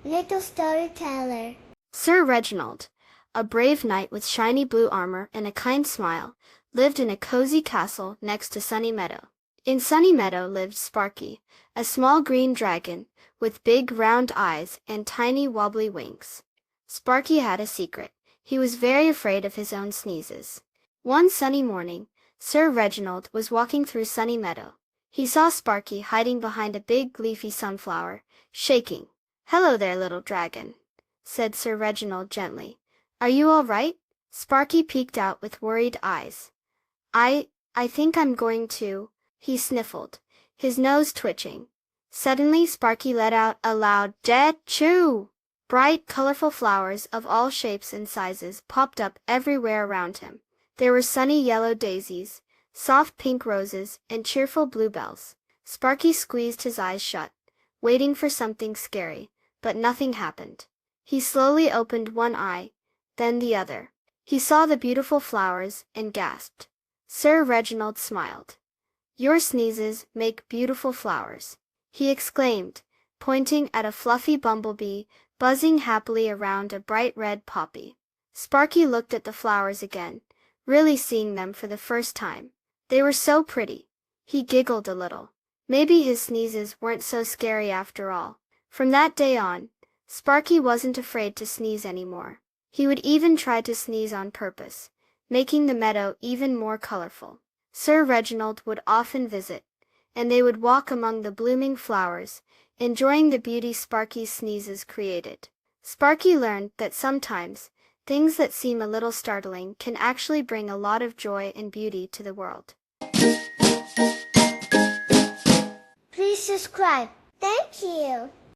Little storyteller. Sir Reginald, a brave knight with shiny blue armor and a kind smile, lived in a cozy castle next to Sunny Meadow. In Sunny Meadow lived Sparky, a small green dragon, with big round eyes and tiny wobbly wings. Sparky had a secret. He was very afraid of his own sneezes. One sunny morning, Sir Reginald was walking through Sunny Meadow. He saw Sparky hiding behind a big leafy sunflower, shaking. "Hello there, little dragon," said Sir Reginald gently. "Are you all right?" Sparky peeked out with worried eyes. I think I'm going to," he sniffled, his nose twitching. Suddenly Sparky let out a loud "Jet-choo!" Bright, colorful flowers of all shapes and sizes popped up everywhere around him. There were sunny yellow daisies, soft pink roses, and cheerful bluebells. Sparky squeezed his eyes shut, waiting for something scary, but nothing happened. He slowly opened one eye, then the other. He saw the beautiful flowers and gasped. Sir Reginald smiled. "Your sneezes make beautiful flowers," he exclaimed, pointing at a fluffy bumblebee buzzing happily around a bright red poppy. Sparky looked at the flowers again, really seeing them for the first time. They were so pretty. He giggled a little. Maybe his sneezes weren't so scary after all. From that day on, Sparky wasn't afraid to sneeze anymore. He would even try to sneeze on purpose, making the meadow even more colorful. Sir Reginald would often visit, and they would walk among the blooming flowers, enjoying the beauty Sparky's sneezes created. Sparky learned that sometimes, things that seem a little startling can actually bring a lot of joy and beauty to the world. Please subscribe. Thank you.